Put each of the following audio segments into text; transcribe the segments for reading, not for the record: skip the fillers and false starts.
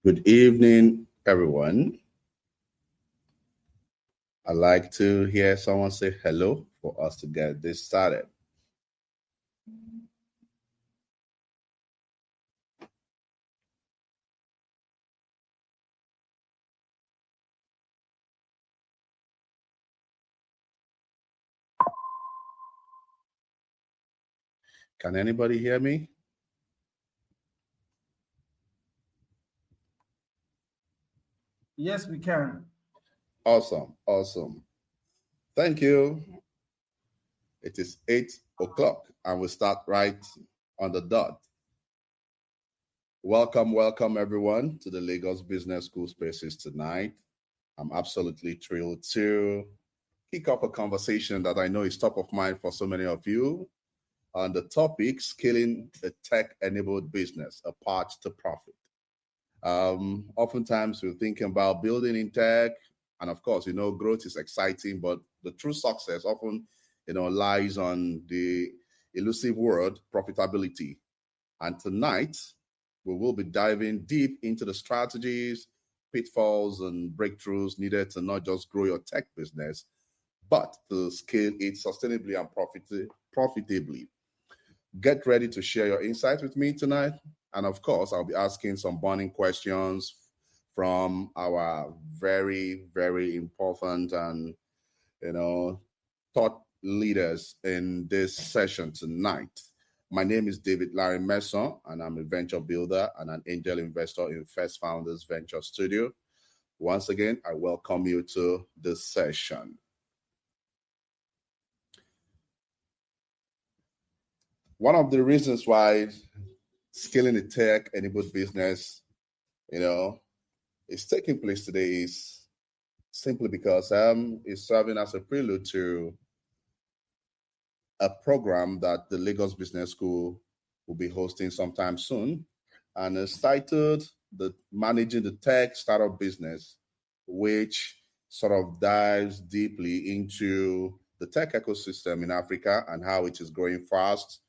Good evening, everyone. I'd like to hear someone say hello for us to get this started. Can anybody hear me? Yes, we can. Awesome. Thank you. It is 8 o'clock and we start right on the dot. Welcome everyone to the Lagos Business School Spaces tonight. I'm absolutely thrilled to kick off a conversation that I know is top of mind for so many of you on the topic, scaling a tech-enabled business, a path to profit. Oftentimes we're thinking about building in tech, and of course, growth is exciting, but the true success often, lies on the elusive word profitability. And tonight, we will be diving deep into the strategies, pitfalls, and breakthroughs needed to not just grow your tech business, but to scale it sustainably and profitably. Get ready to share your insights with me tonight. And of course, I'll be asking some burning questions from our very, very important and, thought leaders in this session tonight. My name is David Lanre Messan, and I'm a venture builder and an angel investor in First Founders Venture Studio. Once again, I welcome you to this session. One of the reasons why scaling a tech-enabled business, is taking place today is simply because it's serving as a prelude to a program that the Lagos Business School will be hosting sometime soon, and it's titled the Managing the Tech Startup Business, which sort of dives deeply into the tech ecosystem in Africa and how it is growing fast,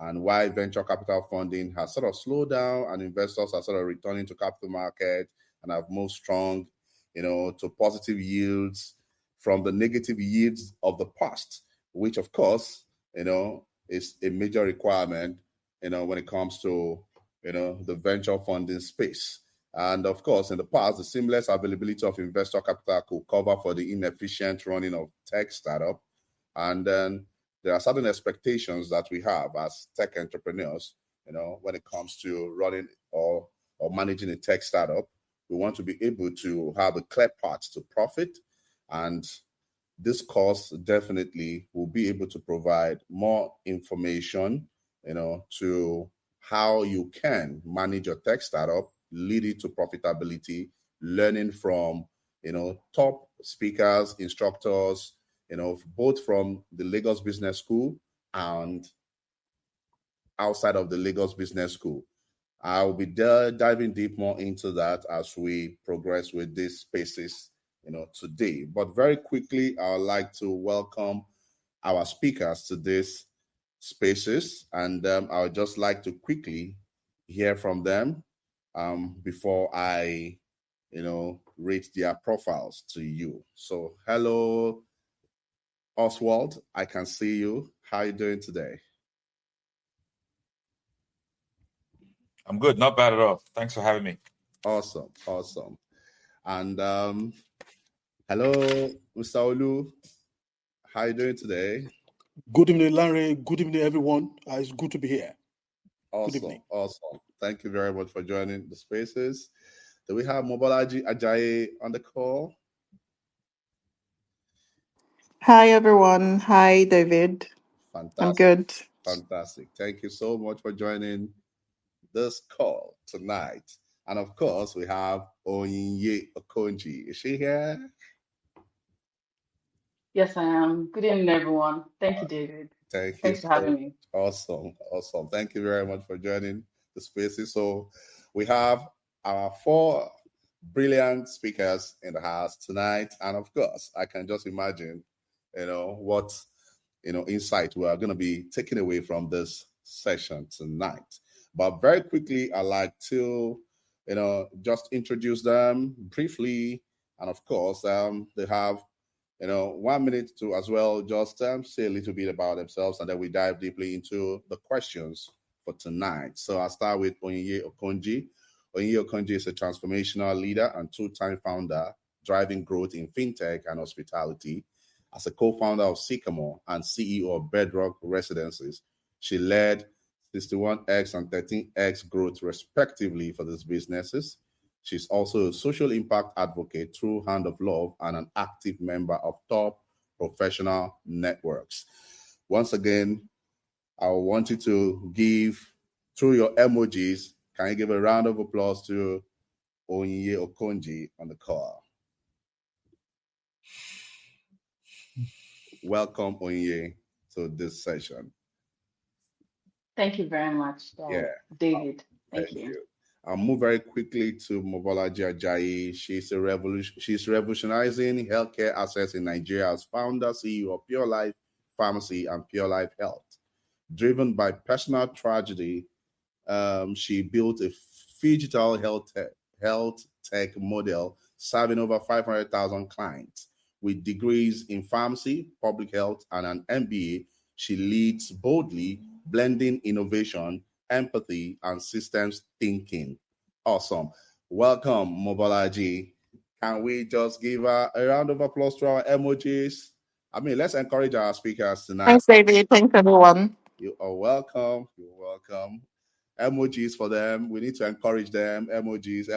and why venture capital funding has sort of slowed down and investors are sort of returning to capital market and have moved strong, to positive yields from the negative yields of the past, which of course, is a major requirement, when it comes to, the venture funding space. And of course, in the past, the seamless availability of investor capital could cover for the inefficient running of tech startup. And then there are certain expectations that we have as tech entrepreneurs, when it comes to running or managing a tech startup. We want to be able to have a clear path to profit, and this course definitely will be able to provide more information, to how you can manage your tech startup, lead it to profitability, learning from, top speakers, instructors, both from the Lagos Business School and outside of the Lagos Business School. I'll be diving deep more into that as we progress with these spaces, today. But very quickly, I would like to welcome our speakers to these spaces, and I would just like to quickly hear from them before I, rate their profiles to you. So, hello, Oswald, I can see you. How are you doing today? I'm good, not bad at all. Thanks for having me. Awesome. And hello, Mr. Olu. How are you doing today? Good evening, Larry. Good evening, everyone. It's good to be here. Awesome. Thank you very much for joining the spaces. Do we have Mobolaji Ajayi on the call? Hi, everyone. Hi, David. Fantastic. I'm good. Fantastic. Thank you so much for joining this call tonight. And of course, we have Onyinye Okonji. Is she here? Yes, I am. Good evening, everyone. Thank you, David. Thanks for having me. Awesome. Thank you very much for joining the spaces. So we have our 4 brilliant speakers in the house tonight. And of course, I can just imagine, what, insight we are going to be taking away from this session tonight. But very quickly, I'd like to, just introduce them briefly. And of course, they have 1 minute to as well just say a little bit about themselves, and then we dive deeply into the questions for tonight. So I'll start with Onyinye Okonji. Onyinye Okonji is a transformational leader and two-time founder driving growth in fintech and hospitality. As a co-founder of Sycamore and CEO of Bedrock Residences, she led 61x and 13x growth respectively for these businesses. She's also a social impact advocate through Hand of Love and an active member of top professional networks. Once again, I want you to give, through your emojis, can you give a round of applause to Onyinye Okonji on the call? Welcome, Onyinye, to this session. Thank you very much, David. Thank you. I'll move very quickly to Mobolaji Ajayi. She's revolutionizing healthcare access in Nigeria as founder, CEO of Pure Life Pharmacy and Pure Life Health. Driven by personal tragedy, she built a digital health tech model serving over 500,000 clients. With degrees in pharmacy, public health, and an MBA, she leads boldly, blending innovation, empathy, and systems thinking. Awesome. Welcome, Mobolaji. Can we just give a round of applause to our emojis? Let's encourage our speakers tonight. Thanks, David. Thanks, everyone. You are welcome. You're welcome. Emojis for them. We need to encourage them. Emojis.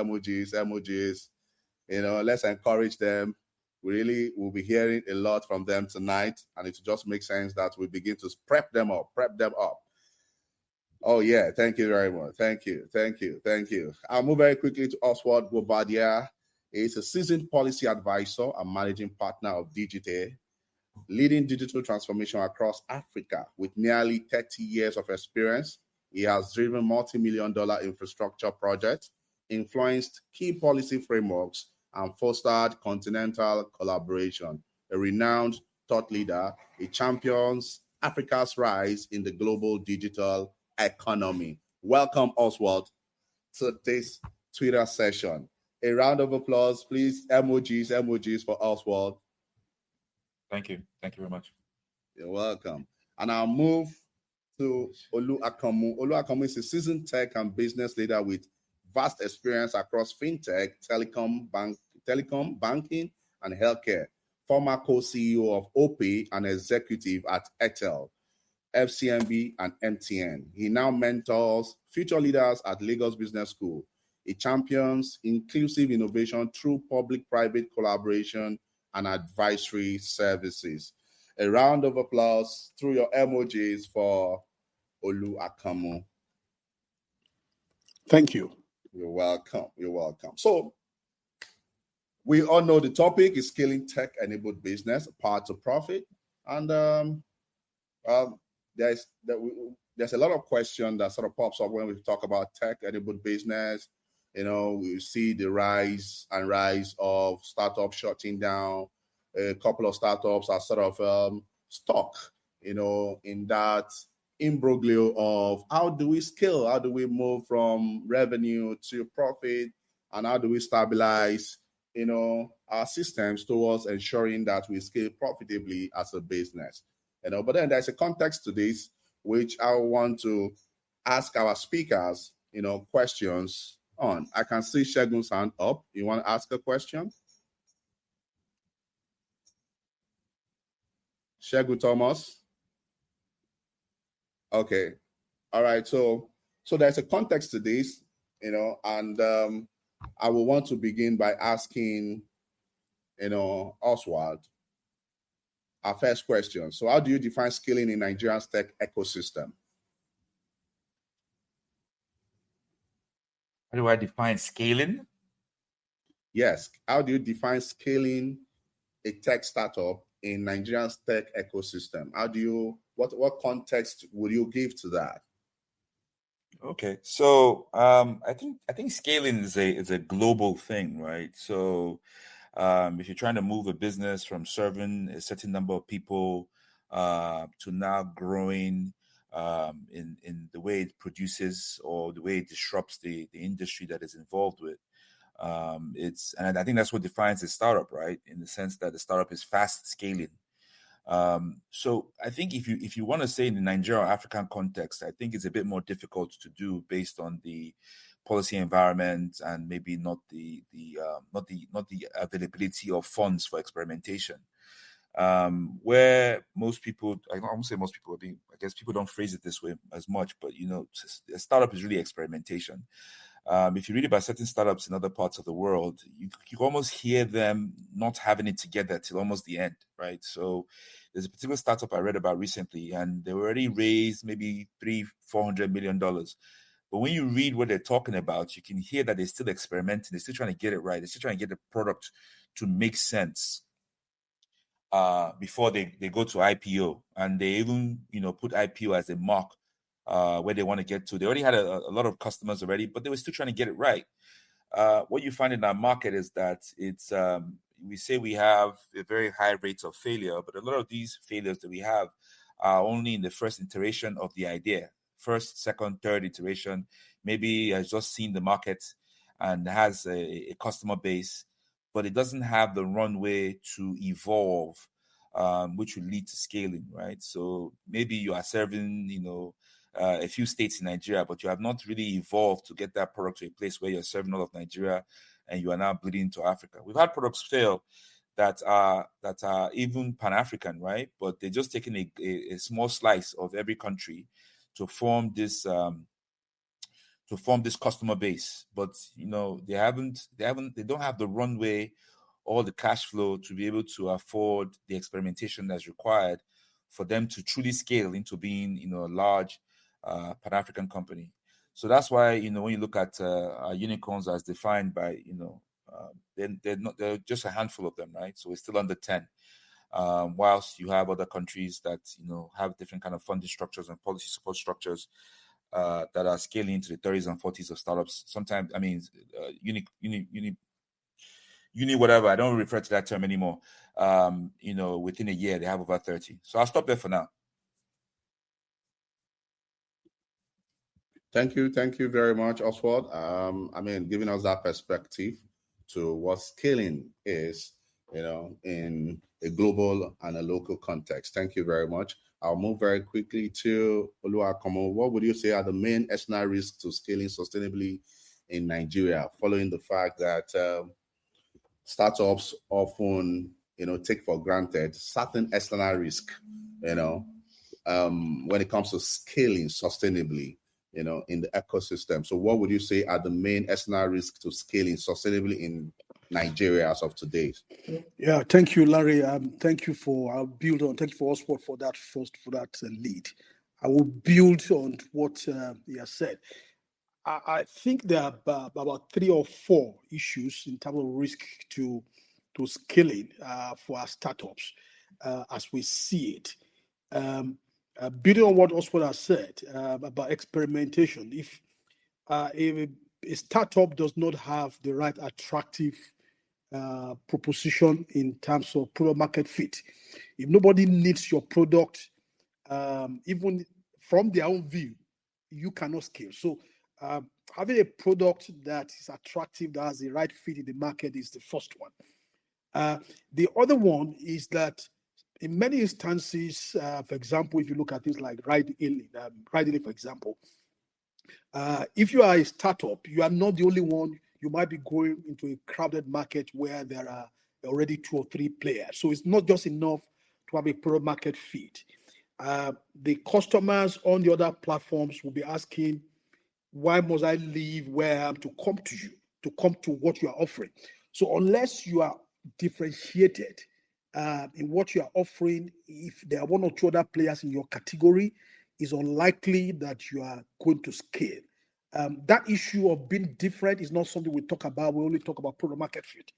Let's encourage them. We really will be hearing a lot from them tonight, and it just makes sense that we begin to prep them up. Oh, yeah. Thank you very much. Thank you. I'll move very quickly to Oswald Guobadia. He's a seasoned policy advisor and managing partner of DigitA, leading digital transformation across Africa. With nearly 30 years of experience, he has driven multi-million-dollar infrastructure projects, influenced key policy frameworks, and fostered continental collaboration. A renowned thought leader, he champions Africa's rise in the global digital economy. Welcome, Oswald, to this Twitter session. A round of applause, please. Emojis for Oswald. Thank you very much. You're welcome. And I'll move to Olu Akanmu. Olu Akanmu is a seasoned tech and business leader with vast experience across fintech, telecom, banking, and healthcare. Former co-CEO of OPE and executive at Airtel, FCMB, and MTN. He now mentors future leaders at Lagos Business School. He champions inclusive innovation through public-private collaboration and advisory services. A round of applause through your emojis for Olu Akanmu. Thank you. You're welcome. So, we all know the topic is scaling tech-enabled business, path to profit. And there's a lot of question that sort of pops up when we talk about tech-enabled business. We see the rise of startups shutting down. A couple of startups are sort of stuck, in that imbroglio of how do we scale? How do we move from revenue to profit? And how do we stabilize, our systems towards ensuring that we scale profitably as a business? But then there's a context to this, which I want to ask our speakers, questions on. I can see Shegun's hand up. You want to ask a question? Shegun Thomas. Okay. All right. So there's a context to this, and I will want to begin by asking, Oswald, our first question. So how do you define scaling in Nigeria's tech ecosystem? How do I define scaling? Yes. How do you define scaling a tech startup in Nigeria's tech ecosystem? What context would you give to that? Okay, so I think scaling is a global thing, right? So if you're trying to move a business from serving a certain number of people to now growing in the way it produces or the way it disrupts the industry that is involved And I think that's what defines a startup, right? In the sense that the startup is fast scaling. So I think if you want to say in the Nigeria or African context, I think it's a bit more difficult to do based on the policy environment and maybe not the availability of funds for experimentation. Where most people, I won't say most people, I guess people don't phrase it this way as much, but a startup is really experimentation. If you read about certain startups in other parts of the world, you almost hear them not having it together till almost the end, right? So there's a particular startup I read about recently, and they already raised maybe $300-400 million. But when you read what they're talking about, you can hear that they're still experimenting. They're still trying to get it right. They're still trying to get the product to make sense before they go to IPO. And they even, put IPO as a mark where they want to get to. They already had a lot of customers already, but they were still trying to get it right. What you find in our market is that it's we say we have a very high rate of failure, but a lot of these failures that we have are only in the first iteration of the idea. First, second, third iteration, maybe has just seen the market and has a customer base, but it doesn't have the runway to evolve, which will lead to scaling, right? So maybe you are serving, a few states in Nigeria, but you have not really evolved to get that product to a place where you're serving all of Nigeria and you are now bleeding into Africa. We've had products fail that are even Pan-African, right? But they're just taking a small slice of every country to form this customer base. But they don't have the runway or the cash flow to be able to afford the experimentation that's required for them to truly scale into being a large Pan-African company. So that's why when you look at unicorns as defined by they're just a handful of them, right? So it's still under 10. Whilst you have other countries that have different kind of funding structures and policy support structures that are scaling into the 30s and 40s of startups. Sometimes, uni whatever, I don't refer to that term anymore. Within a year they have over 30. So I'll stop there for now. Thank you very much, Oswald. Giving us that perspective to what scaling is, in a global and a local context. Thank you very much. I'll move very quickly to Olu Akanmu. What would you say are the main external risks to scaling sustainably in Nigeria, following the fact that startups often, take for granted certain external risk, when it comes to scaling sustainably, in the ecosystem? So what would you say are the main external risks to scaling sustainably in Nigeria as of today? Yeah, thank you, Larry. Thank you for Oswald for that lead. I will build on what he has said. I think there are about 3 or 4 issues in terms of risk to scaling for our startups as we see it. Building on what Oswald has said about experimentation, if a startup does not have the right attractive proposition in terms of product market fit, if nobody needs your product, even from their own view, you cannot scale. So having a product that is attractive, that has the right fit in the market, is the first one. The other one is that in many instances, for example, if you look at things like ride-hailing, for example, if you are a startup, you are not the only one. You might be going into a crowded market where there are already 2 or 3 players. So it's not just enough to have a product market fit. The customers on the other platforms will be asking, why must I leave where I am to come to you, to come to what you are offering? So unless you are differentiated in what you are offering, if there are 1 or 2 other players in your category, it's unlikely that you are going to scale. That issue of being different is not something we talk about. We only talk about product market fit.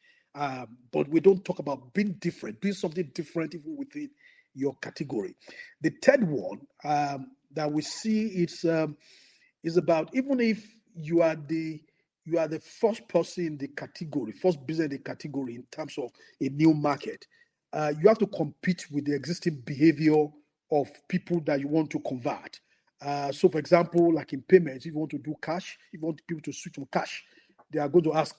But we don't talk about being different, being something different even within your category. The third one that we see is about, even if you are the first person in the category, first business in the category in terms of a new market, you have to compete with the existing behavior of people that you want to convert. So, for example, like in payments, if you want to do cash, if you want people to switch from cash, they are going to ask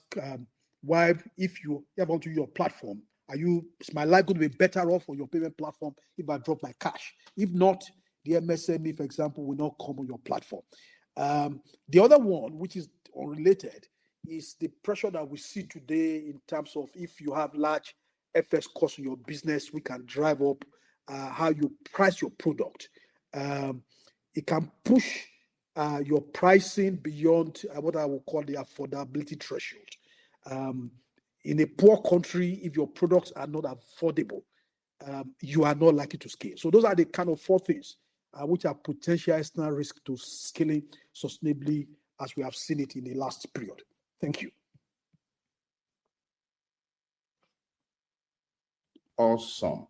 Why, if you have onto your platform, is my life going to be better off on your payment platform if I drop my cash? If not, the MSME, for example, will not come on your platform. The other one, which is unrelated, is the pressure that we see today in terms of if you have large FX costs in your business, we can drive up how you price your product. It can push your pricing beyond what I will call the affordability threshold. In a poor country, if your products are not affordable, you are not likely to scale. So those are the kind of four things which are potential external risk to scaling sustainably as we have seen it in the last period. Thank you. Awesome.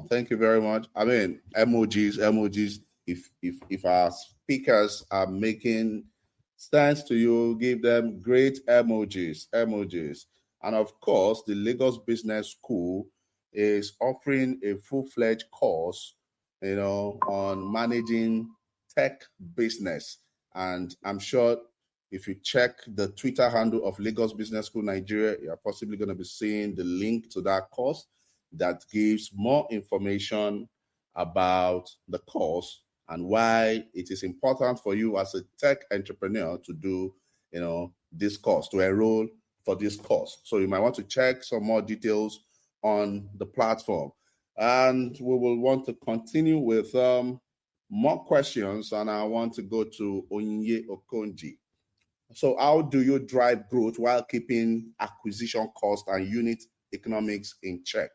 Thank you very much. I mean, emojis. If our speakers are making sense to you, give them great emojis. And of course, the Lagos Business School is offering a full-fledged course, on managing tech business. And I'm sure if you check the Twitter handle of Lagos Business School Nigeria, you're possibly going to be seeing the link to that course that gives more information about the course and why it is important for you as a tech entrepreneur to do, this course, to enroll for this course. So you might want to check some more details on the platform. And we will want to continue with more questions, and I want to go to Onyinye Okonji. So how do you drive growth while keeping acquisition cost and unit economics in check?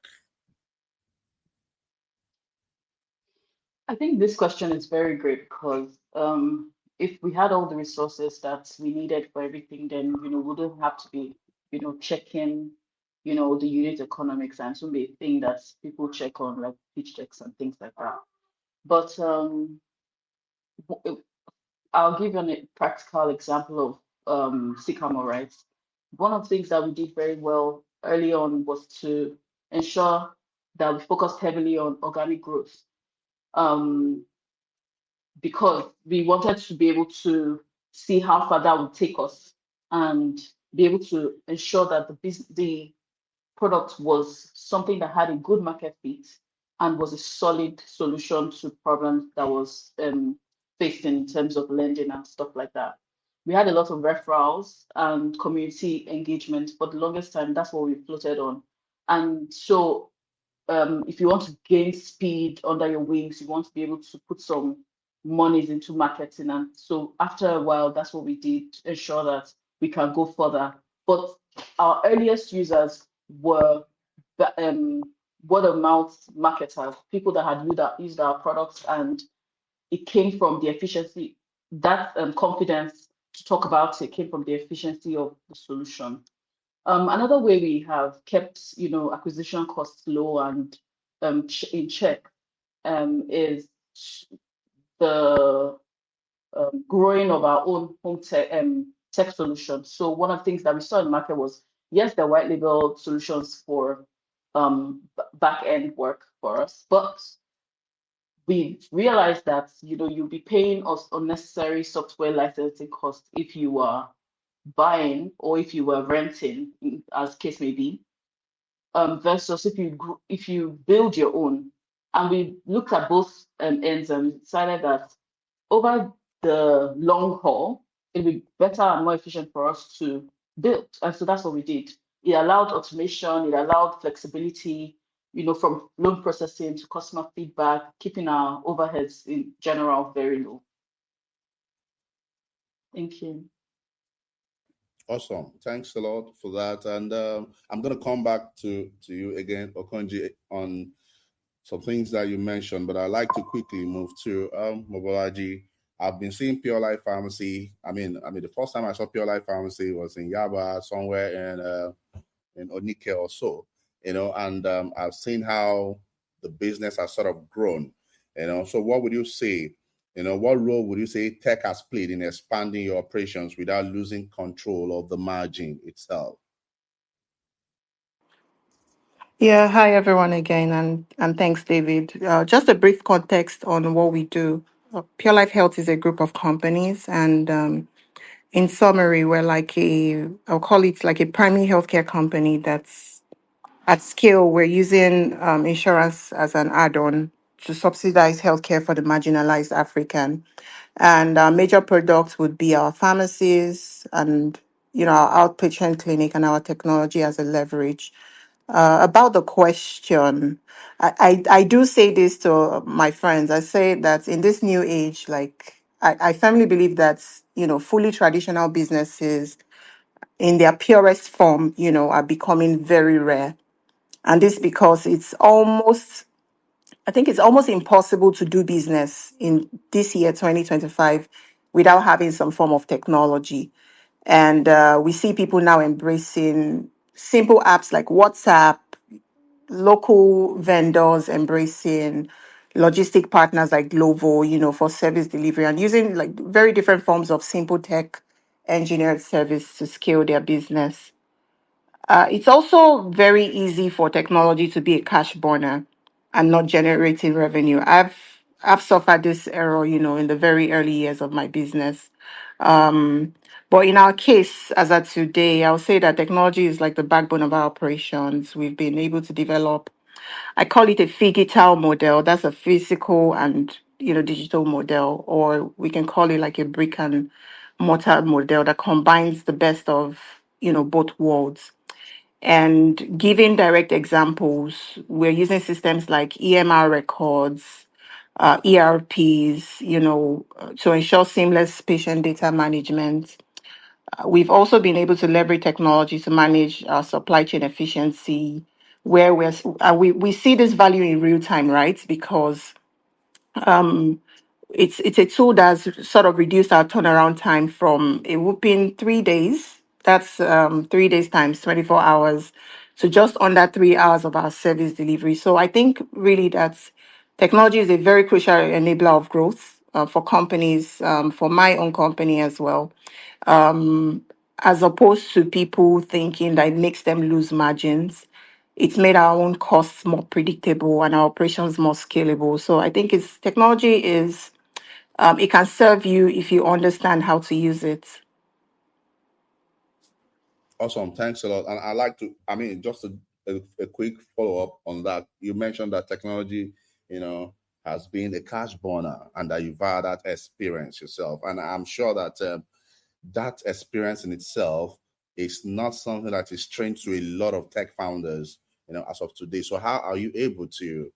I think this question is very great because if we had all the resources that we needed for everything, then we wouldn't have to be checking the unit economics, and so be a thing that people check on, like pitch checks and things like that. But I'll give you a practical example of Sycamore, right? One of the things that we did very well early on was to ensure that we focused heavily on organic growth. Because we wanted to be able to see how far that would take us and be able to ensure that the product was something that had a good market fit and was a solid solution to problems that was faced in terms of lending and stuff like that. We had a lot of referrals and community engagement for the longest time. That's what we floated on. And so if you want to gain speed under your wings, you want to be able to put some monies into marketing. And so after a while, that's what we did to ensure that we can go further. But our earliest users were word of mouth marketers, people that had used our products, and it came from the efficiency, that confidence to talk about it came from the efficiency of the solution. Another way we have kept, acquisition costs low and in check is the growing of our own home tech solutions. So one of the things that we saw in the market was, yes, the white label solutions for back end work for us, but we realized that you'll be paying us unnecessary software licensing costs if you are buying or if you were renting, as case may be, versus if you build your own. And we looked at both ends and decided that over the long haul, it'd be better and more efficient for us to build. And so that's what we did. It allowed automation, it allowed flexibility, from loan processing to customer feedback, keeping our overheads in general very low. Thank you. Awesome. Thanks a lot for that. And I'm going to come back to you again, Okonji, on some things that you mentioned, but I'd like to quickly move to Mobolaji. I've been seeing Pure Life Pharmacy. I mean, the first time I saw Pure Life Pharmacy was in Yaba, somewhere in Onitsha or so, and I've seen how the business has sort of grown, So what would you say? What role would you say tech has played in expanding your operations without losing control of the margin itself? Yeah, hi everyone again, and thanks, David. Just a brief context on what we do. Pure Life Health is a group of companies, and in summary, we're like I'll call it like a primary healthcare company that's at scale. We're using insurance as an add-on to subsidize healthcare for the marginalized African. And our major products would be our pharmacies and, our outpatient clinic and our technology as a leverage. About the question, I do say this to my friends. I say that in this new age, like I firmly believe that, fully traditional businesses in their purest form, are becoming very rare. And this because I think it's almost impossible to do business in this year, 2025, without having some form of technology. And we see people now embracing simple apps like WhatsApp, local vendors embracing logistic partners like Glovo, for service delivery and using like very different forms of simple tech engineered service to scale their business. It's also very easy for technology to be a cash burner and not generating revenue. I've suffered this error, in the very early years of my business. Um, but in our case, as of today, I'll say that technology is like the backbone of our operations. We've been able to develop, I call it a phygital model. That's a physical and digital model, or we can call it like a brick and mortar model that combines the best of both worlds. And giving direct examples, we're using systems like EMR records, ERPs, to ensure seamless patient data management. We've also been able to leverage technology to manage our supply chain efficiency, where we see this value in real time, right? Because it's a tool that's sort of reduced our turnaround time from a whooping 3 days. That's 3 days times 24 hours to just under 3 hours of our service delivery. So I think really that technology is a very crucial enabler of growth for companies, for my own company as well, as opposed to people thinking that it makes them lose margins. It's made our own costs more predictable and our operations more scalable. So I think technology is it can serve you if you understand how to use it. Awesome. Thanks a lot. And I like to, just a quick follow up on that. You mentioned that technology, has been a cash burner and that you've had that experience yourself. And I'm sure that that experience in itself is not something that is strange to a lot of tech founders, as of today. So how are you able to,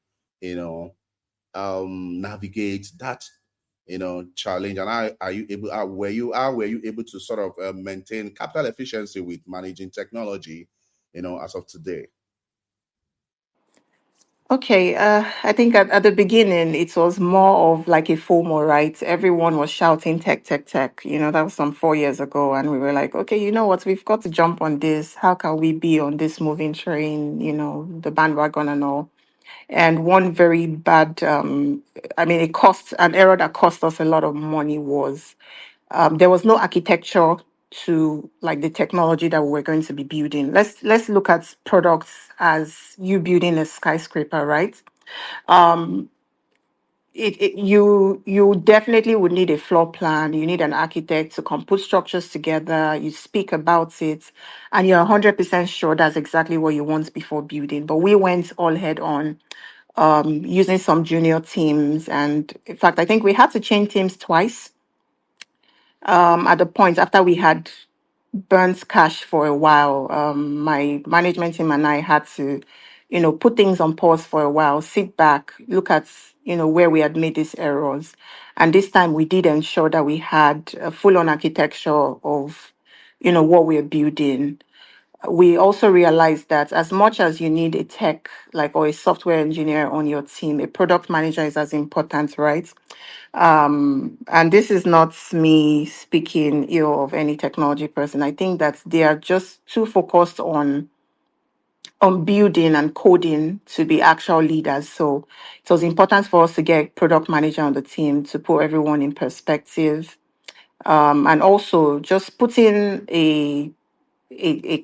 navigate that challenge, and are you able were you able to sort of maintain capital efficiency with managing technology as of today? Okay, I think at the beginning it was more of like a FOMO, right? Everyone was shouting tech, tech, tech. That was some 4 years ago, and we were like, okay, you know what? We've got to jump on this. How can we be on this moving train? The bandwagon and all. And one very bad, an error that cost us a lot of money was there was no architecture to like the technology that we were going to be building. Let's look at products as you building a skyscraper, right? You definitely would need a floor plan. You need an architect to come put structures together. You speak about it, and you're 100% sure that's exactly what you want before building. But we went all head on, using some junior teams, and in fact, I think we had to change teams twice. At the point after we had burnt cash for a while, my management team and I had to, put things on pause for a while, sit back, look at, where we had made these errors. And this time we did ensure that we had a full-on architecture of, what we're building. We also realized that as much as you need a tech, like, or a software engineer on your team, a product manager is as important, right? And this is not me speaking ill of any technology person. I think that they are just too focused on building and coding to be actual leaders. So it was important for us to get a product manager on the team to put everyone in perspective, and also just putting a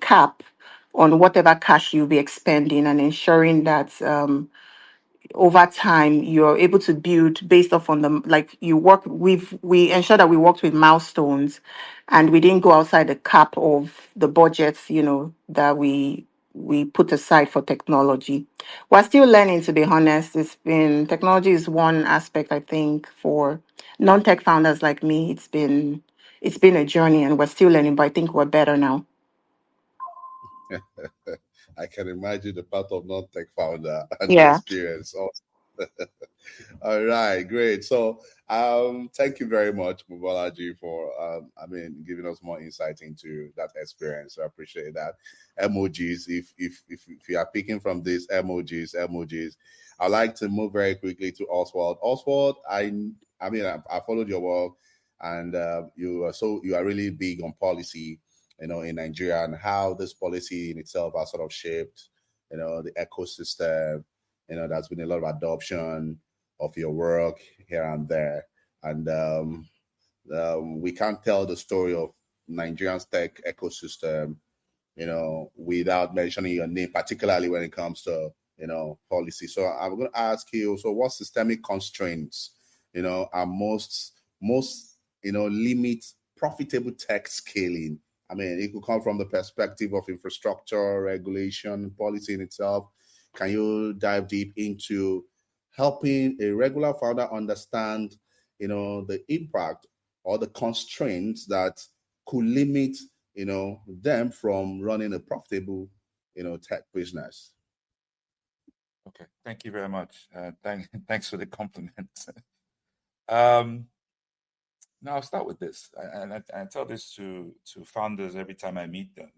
cap on whatever cash you'll be expending and ensuring that over time you're able to build based off on the, like, we ensure that we worked with milestones, and we didn't go outside the cap of the budgets, that we put aside for technology. We're still learning, to be honest. Technology is one aspect, I think, for non-tech founders like me. It's been a journey, and we're still learning, but I think we're better now. I can imagine the part of non-tech founder and the Yeah. experience. All right, great. So, thank you very much, Mobolaji, for giving us more insight into that experience. I appreciate that. Emojis, if you are picking from these emojis, I'd like to move very quickly to Oswald. Oswald, I followed your work, and you are really big on policy, in Nigeria, and how this policy in itself has sort of shaped, the ecosystem. There's been a lot of adoption of your work here and there. And we can't tell the story of Nigerian's tech ecosystem, without mentioning your name, particularly when it comes to, policy. So I'm going to ask you, so what systemic constraints, are most, limit profitable tech scaling? I mean, it could come from the perspective of infrastructure, regulation, policy in itself. Can you dive deep into helping a regular founder understand, the impact or the constraints that could limit, them from running a profitable, tech business? Okay, thank you very much. Thanks for the compliment. Now I'll start with this, and I tell this to founders every time I meet them,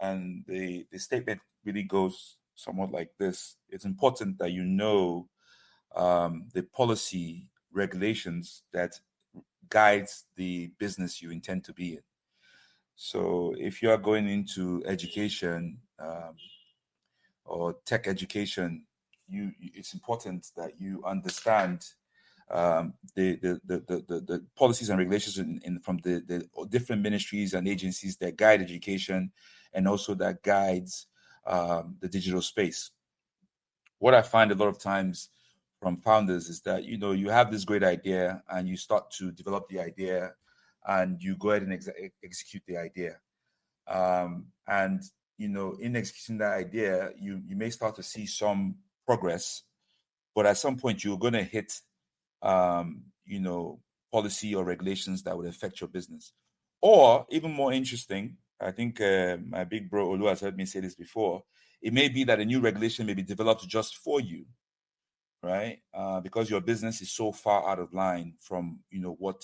and the statement really goes somewhat like this: it's important that you know the policy regulations that guides the business you intend to be in. So if you are going into education or tech education, it's important that you understand the policies and regulations from the different ministries and agencies that guide education, and also that guides the digital space. What I find a lot of times from founders is that, you have this great idea and you start to develop the idea and you go ahead and execute the idea. And, in executing that idea, you may start to see some progress, but at some point you're going to hit, policy or regulations that would affect your business. Or even more interesting, I think my big bro Olu has heard me say this before. It may be that a new regulation may be developed just for you, right? Because your business is so far out of line from, what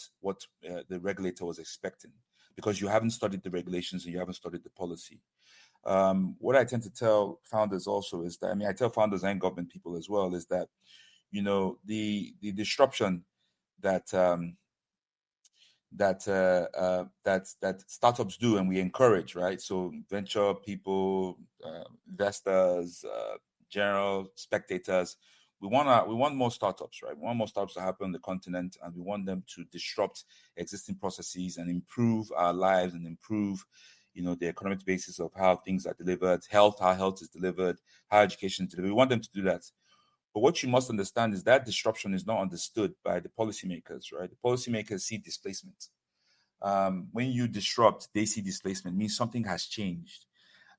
the regulator was expecting, because you haven't studied the regulations and you haven't studied the policy. What I tend to tell founders also is that, I tell founders and government people as well, is that, the disruption that startups do, and we encourage, right? So venture people, investors, general spectators, we want more startups, right? We want more startups to happen on the continent, and we want them to disrupt existing processes and improve our lives and improve, the economic basis of how things are delivered, how health is delivered, how education is delivered. We want them to do that. But what you must understand is that disruption is not understood by the policymakers, right? The policymakers see displacement. When you disrupt, they see displacement, means something has changed.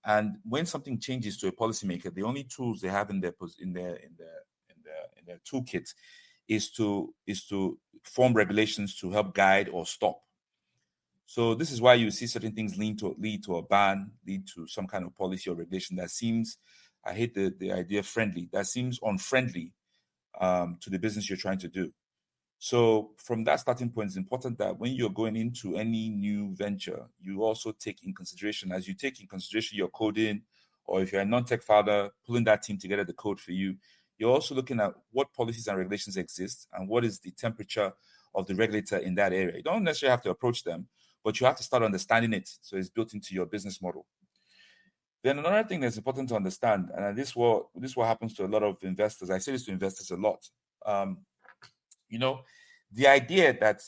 And when something changes to a policymaker, the only tools they have in their toolkit is to form regulations to help guide or stop. So this is why you see certain things lead to a ban, lead to some kind of policy or regulation that seems, I hate the idea friendly, that seems unfriendly to the business you're trying to do. So from that starting point, it's important that when you're going into any new venture, you also take in consideration, your coding, or if you're a non-tech founder, pulling that team together to code for you, you're also looking at what policies and regulations exist and what is the temperature of the regulator in that area. You don't necessarily have to approach them, but you have to start understanding it so it's built into your business model. Then another thing that's important to understand, and this what happens to a lot of investors. I say this to investors a lot. The idea that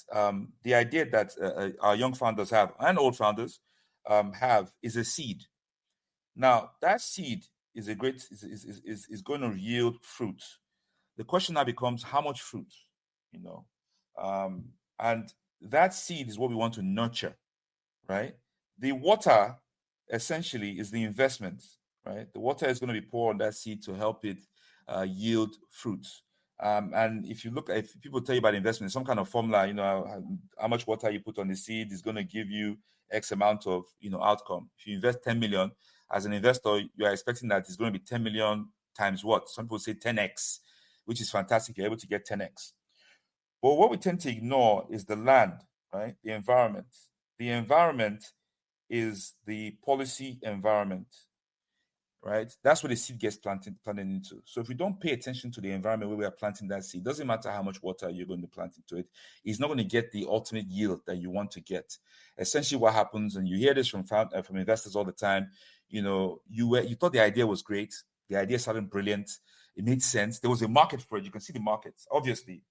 our young founders have, and old founders have, is a seed. Now that seed is going to yield fruit the question now becomes how much fruit, and that seed is what we want to nurture, right? The water essentially is the investment, right? The water is going to be poured on that seed to help it yield fruits. And if people tell you about investment, some kind of formula, how much water you put on the seed is going to give you X amount of, outcome. If you invest 10 million, as an investor, you are expecting that it's going to be 10 million times what? Some people say 10x, which is fantastic. You're able to get 10x. But what we tend to ignore is the land, right? The environment. The environment is the policy environment, right? That's where the seed gets planted into. So if we don't pay attention to the environment where we are planting that seed, doesn't matter how much water you're going to plant into it, it's not going to get the ultimate yield that you want to get. Essentially what happens, and you hear this from investors all the time, you thought the idea was great. The idea sounded brilliant. It made sense. There was a market for it. You can see the markets. Obviously,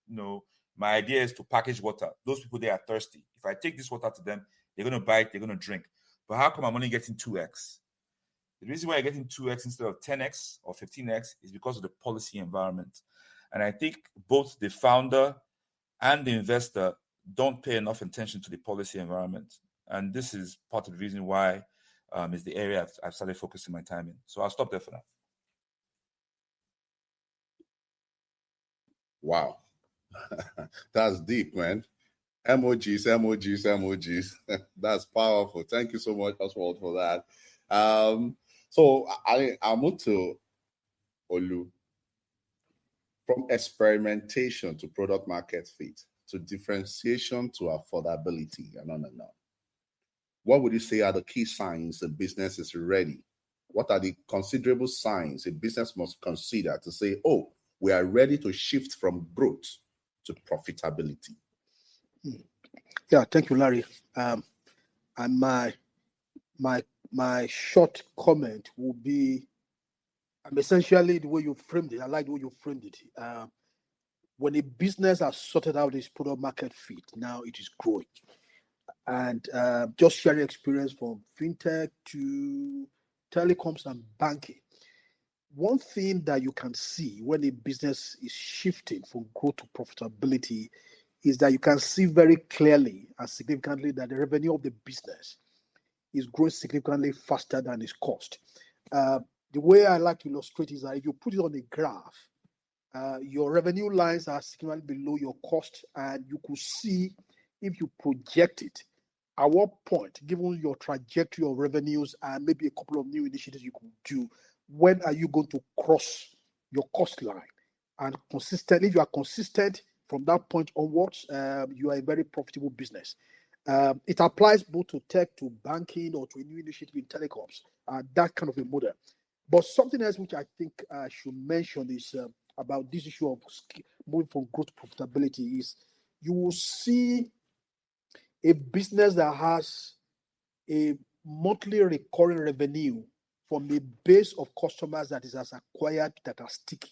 my idea is to package water. Those people, they are thirsty. If I take this water to them, they're going to buy it, they're going to drink. But how come I'm only getting 2x? The reason why I'm getting 2x instead of 10x or 15x is because of the policy environment. And I think both the founder and the investor don't pay enough attention to the policy environment. And this is part of the reason why is the area I've started focusing my time in. So I'll stop there for now. Wow. That's deep, man. Emojis. That's powerful. Thank you so much, Oswald, for that. So I'll move to Olu. From experimentation to product market fit, to differentiation to affordability, and on and on. What would you say are the key signs a business is ready? What are the considerable signs a business must consider to say, oh, we are ready to shift from growth to profitability? Yeah, thank you, Larry. And my short comment will be, essentially the way you framed it. I like the way you framed it. When a business has sorted out its product market fit, now it is growing. And just sharing experience from fintech to telecoms and banking. One thing that you can see when a business is shifting from growth to profitability is that you can see very clearly and significantly that the revenue of the business is growing significantly faster than its cost. The way I like to illustrate is that if you put it on a graph, your revenue lines are significantly below your cost, and you could see if you project it, at what point, given your trajectory of revenues and maybe a couple of new initiatives you could do, when are you going to cross your cost line? And consistently, if you are consistent from that point onwards, you are a very profitable business. It applies both to tech, to banking, or to a new initiative in telecoms, that kind of a model. But something else which I think I should mention is about this issue of moving from growth to profitability is you will see a business that has a monthly recurring revenue from a base of customers that is as acquired that are sticky.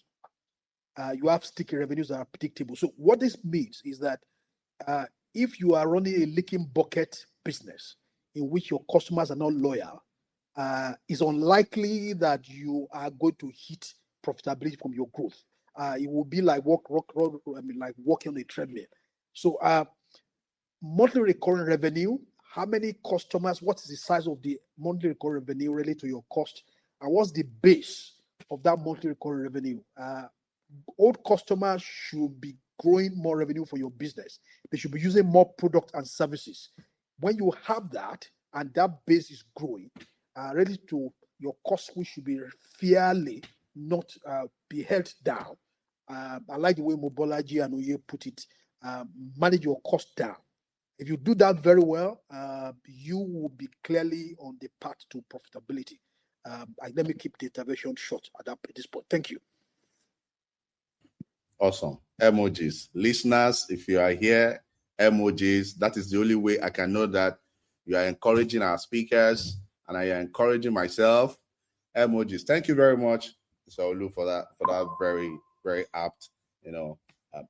You have sticky revenues that are predictable. So what this means is that if you are running a leaking bucket business in which your customers are not loyal, it's unlikely that you are going to hit profitability from your growth. It will be like like walking on a treadmill. So monthly recurring revenue, how many customers, what is the size of the monthly recurring revenue related to your cost, and what's the base of that monthly recurring revenue? Old customers should be growing more revenue for your business. They should be using more product and services. When you have that and that base is growing, ready to your cost, which should be fairly not be held down. I like the way Mobolaji and Onyinye put it. Manage your cost down. If you do that very well, you will be clearly on the path to profitability. Let me keep the intervention short at this point. Thank you. Awesome. Emojis. Listeners, if you are here, emojis. That is the only way I can know that you are encouraging our speakers and I am encouraging myself. Emojis. Thank you very much, Mr. Olu, for that very, very apt,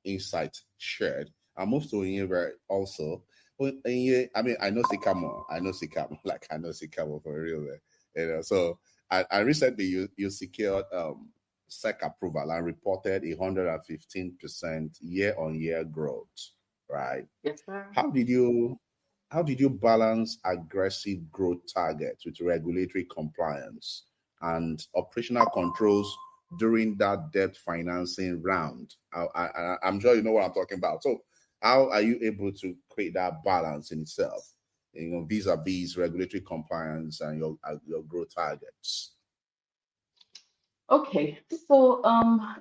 insight shared. I'll move to Onyinye also. Onyinye, I know Sycamore. I know Sycamore for real. So I recently you secured SEC approval and reported 115% year-on-year growth, right? Yes, sir. How did you balance aggressive growth targets with regulatory compliance and operational controls during that debt financing round? I'm sure you know what I'm talking about. So how are you able to create that balance in itself, vis-a-vis regulatory compliance and your growth targets? Okay, so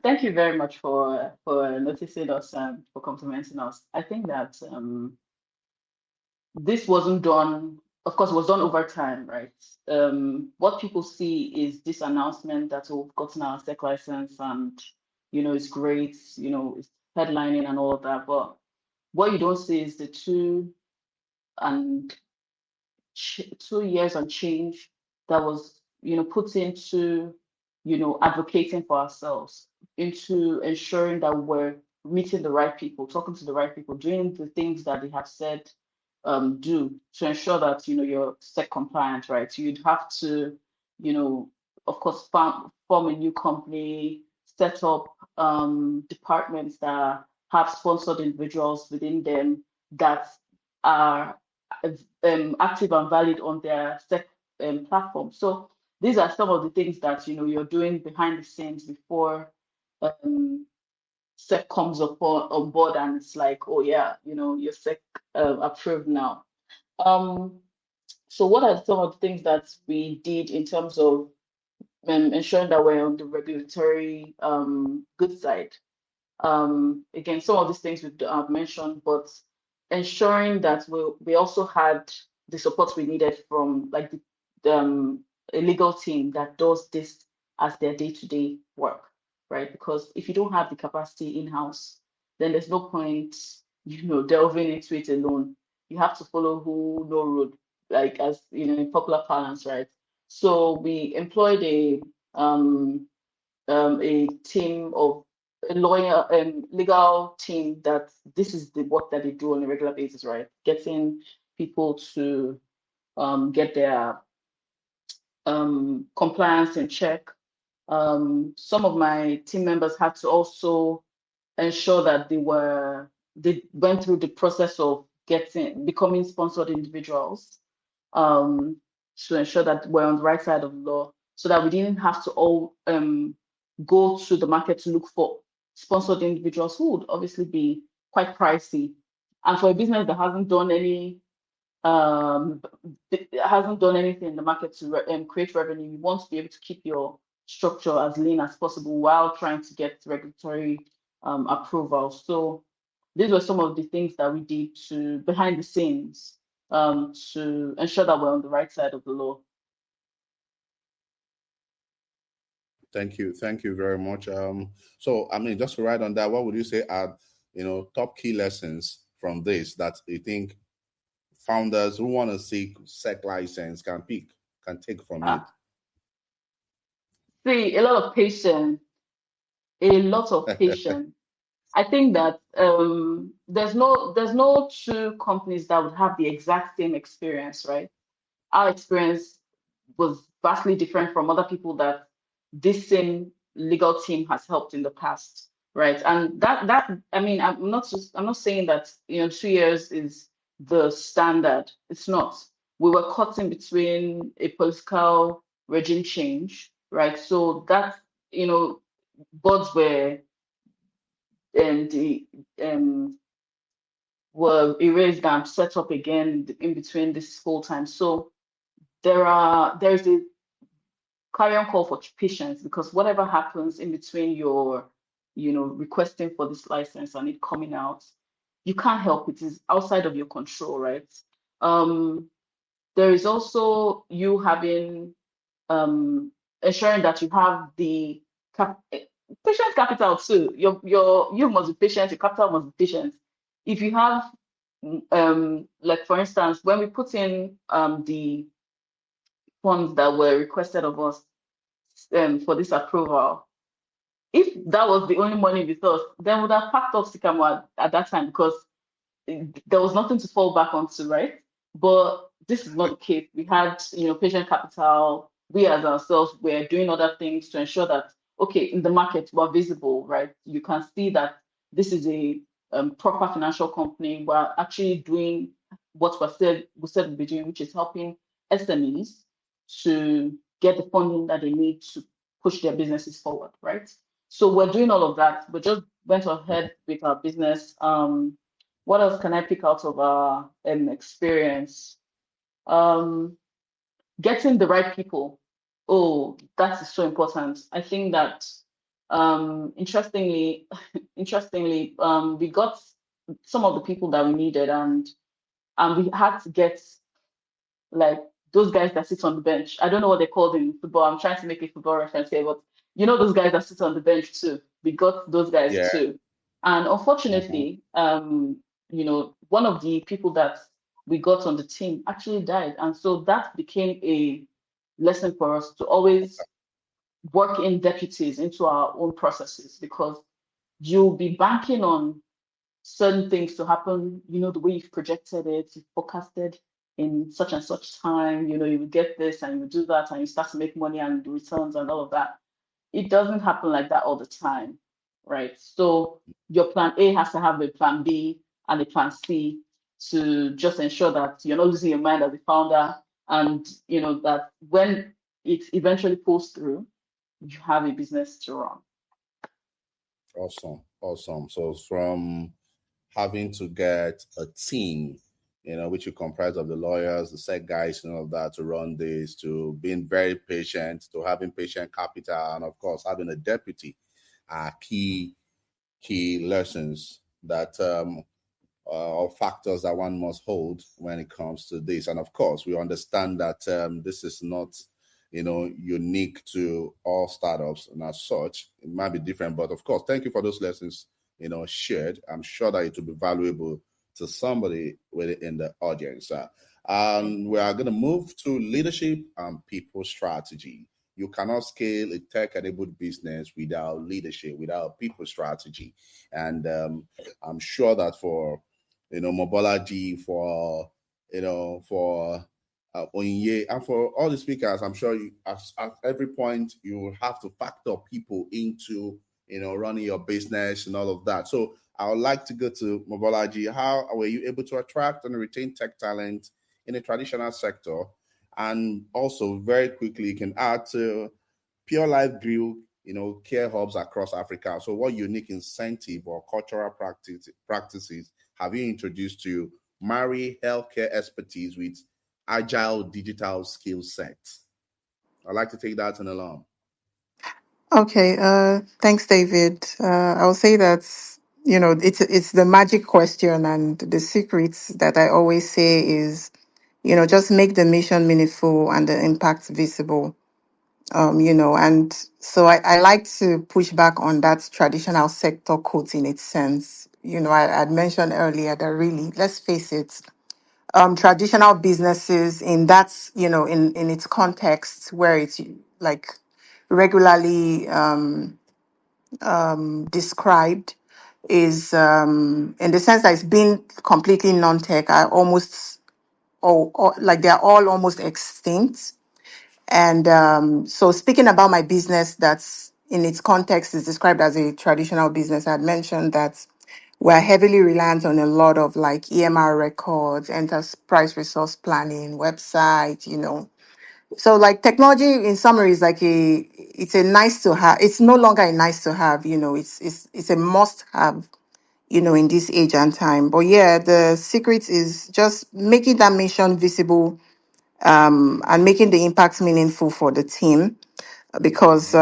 thank you very much for noticing us and for complimenting us. I think that this wasn't done, of course, it was done over time, right? What people see is this announcement that we've gotten our SEC license and, it's great, it's headlining and all of that. But what you don't see is the 2 years and change that was, put into, advocating for ourselves, into ensuring that we're meeting the right people, talking to the right people, doing the things that they have said do to ensure that you're SEC compliant, right? You'd have to, of course, form a new company, set up departments that have sponsored individuals within them that are active and valid on their SEC platform. So these are some of the things that you're doing behind the scenes before SEC comes on board and it's like, oh yeah, you're SEC approved now. So what are some of the things that we did in terms of ensuring that we're on the regulatory good side? Again, some of these things we've mentioned, but ensuring that we also had the support we needed from like a legal team that does this as their day-to-day work, right? Because if you don't have the capacity in-house, then there's no point, delving into it alone. You have to follow who know road, like as in popular parlance, right? So we employed a team of a lawyer and legal team that this is the work that they do on a regular basis, right? Getting people to get their compliance in check. Some of my team members had to also ensure that they went through the process of becoming sponsored individuals to ensure that we're on the right side of the law, so that we didn't have to all go to the market to look for sponsored individuals who would obviously be quite pricey. And for a business that hasn't done anything in the market to create revenue, you want to be able to keep your structure as lean as possible while trying to get regulatory approval. So these were some of the things that we did behind the scenes to ensure that we're on the right side of the law. Thank you very much. So just to write on that, what would you say are top key lessons from this that you think founders who want to seek SEC license can take from it? See, a lot of patience. I think that there's no two companies that would have the exact same experience, right? Our experience was vastly different from other people that this same legal team has helped in the past, right? And I'm not saying that 2 years is the standard. It's not. We were caught in between a political regime change, right? So that boards were erased and set up again in between this whole time. So there's a clarion call for patience, because whatever happens in between your requesting for this license and it coming out, you can't help it. It's outside of your control, right? There is also you having ensuring that you have the patient capital too. You must be patient, your capital must be patient. If you have like for instance, when we put in the funds that were requested of us for this approval, if that was the only money with us, then we would have packed up Sycamore at that time, because there was nothing to fall back onto, right? But this is not the case. We had patient capital. We as ourselves were doing other things to ensure that okay, in the market, we're visible, right? You can see that this is a proper financial company. We're actually doing what we said we'll be doing, which is helping SMEs to get the funding that they need to push their businesses forward, right? So we're doing all of that. We just went ahead with our business. What else can I pick out of our experience? Getting the right people. Oh, that is so important. I think that interestingly, we got some of the people that we needed, and we had to get like those guys that sit on the bench. I don't know what they're called in football. I'm trying to make a football reference here, but you know those guys that sit on the bench too. We got those guys Yeah. too. And Mhm. unfortunately, one of the people that we got on the team actually died. And so that became a lesson for us to always work in deputies into our own processes, because you'll be banking on certain things to happen, the way you've projected it, you've forecasted in such and such time, you will get this and you do that and you start to make money and returns and all of that. It doesn't happen like that all the time, right? So your plan A has to have a plan B and a plan C to just ensure that you're not losing your mind as a founder, and that when it eventually pulls through, you have a business to run. Awesome. So from having to get a team, which you comprise of the lawyers, the SEC guys, and all of that to run this, to being very patient, to having patient capital, and of course having a deputy are key lessons that or factors that one must hold when it comes to this. And of course, we understand that this is not unique to all startups, and as such, it might be different. But of course, thank you for those lessons, shared. I'm sure that it will be valuable to somebody in the audience. And we are going to move to leadership and people strategy. You cannot scale a tech-enabled business without leadership, without people strategy. And I'm sure that for Mobolaji, for Onyinye, and for all the speakers, I'm sure at every point you will have to factor people into running your business and all of that. So I would like to go to Mobolaji. How were you able to attract and retain tech talent in the traditional sector? And also, very quickly, you can add to Pure Life grew, care hubs across Africa. So what unique incentive or cultural practices have you introduced to marry healthcare expertise with agile digital skill sets? I'd like to take that in along. Okay, thanks, David. I'll say that, it's the magic question, and the secrets that I always say is, just make the mission meaningful and the impact visible. And so I like to push back on that traditional sector quote in its sense. I'd mentioned earlier that really, let's face it, traditional businesses in that, in its context where it's like regularly described is in the sense that it's been completely non-tech, are almost, or like they're all almost extinct. And so speaking about my business that's in its context is described as a traditional business, I had mentioned that we're heavily reliant on a lot of like EMR records, enterprise resource planning, website, So like technology in summary is like it's a nice to have. It's no longer a nice to have, it's a must have, in this age and time. But yeah, the secret is just making that mission visible, and making the impact meaningful for the team, because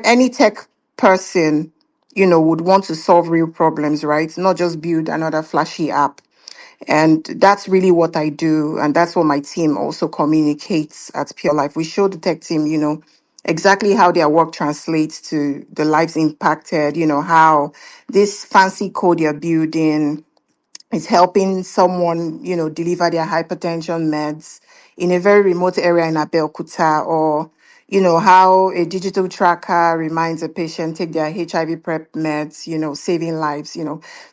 any tech person, would want to solve real problems, right? Not just build another flashy app. And that's really what I do. And that's what my team also communicates at Pure Life. We show the tech team, exactly how their work translates to the lives impacted, how this fancy code you're building is helping someone, deliver their hypertension meds in a very remote area in Abeokuta, or, how a digital tracker reminds a patient take their HIV prep meds, saving lives,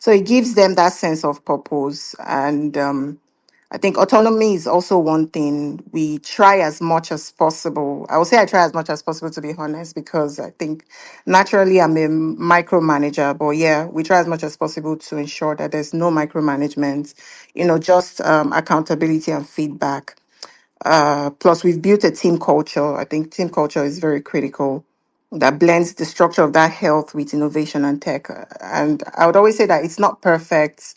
So it gives them that sense of purpose. And I think autonomy is also one thing. We try as much as possible. I would say I try as much as possible, to be honest, because I think naturally I'm a micromanager. But yeah, we try as much as possible to ensure that there's no micromanagement, just accountability and feedback. Plus, we've built a team culture. I think team culture is very critical, that blends the structure of that health with innovation and tech. And I would always say that it's not perfect,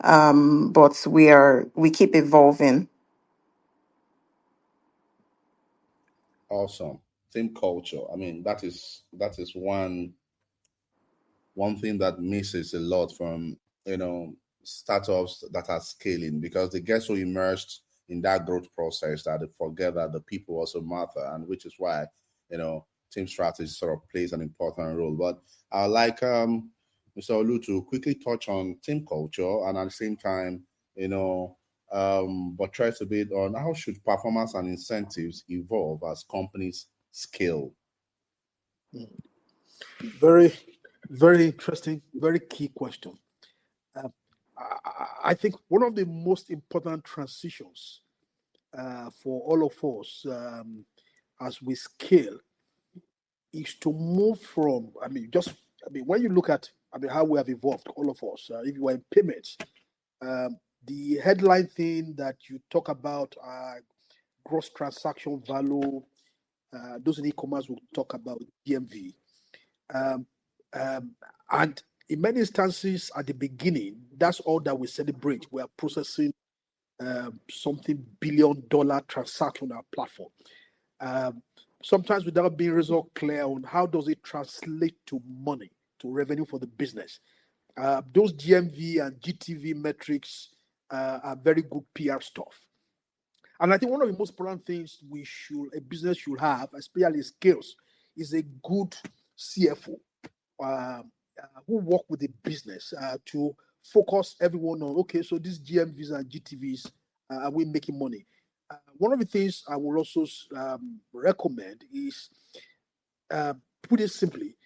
but we keep evolving. Awesome. Team culture. I mean, that is one thing that misses a lot from startups that are scaling, because they get so immersed in that growth process that they forget that the people also matter, and which is why team strategy sort of plays an important role. But I like Mr. Olu to quickly touch on team culture, and at the same time, but try a bit on how should performance and incentives evolve as companies scale. Very, very interesting, very key question. I think one of the most important transitions for all of us as we scale is to move from, when you look at, how we have evolved, all of us, if you are in payments, the headline thing that you talk about, gross transaction value, those in e-commerce will talk about GMV. And in many instances at the beginning, that's all that we celebrate. We are processing something $1 billion transaction on our platform. Sometimes without being result clear on how does it translate to money, to revenue for the business. Those GMV and GTV metrics are very good PR stuff. And I think one of the most important things a business should have, especially skills, is a good CFO who work with the business to focus everyone on, okay, so these GMVs and GTVs, are we making money? One of the things I will also recommend is, put it simply,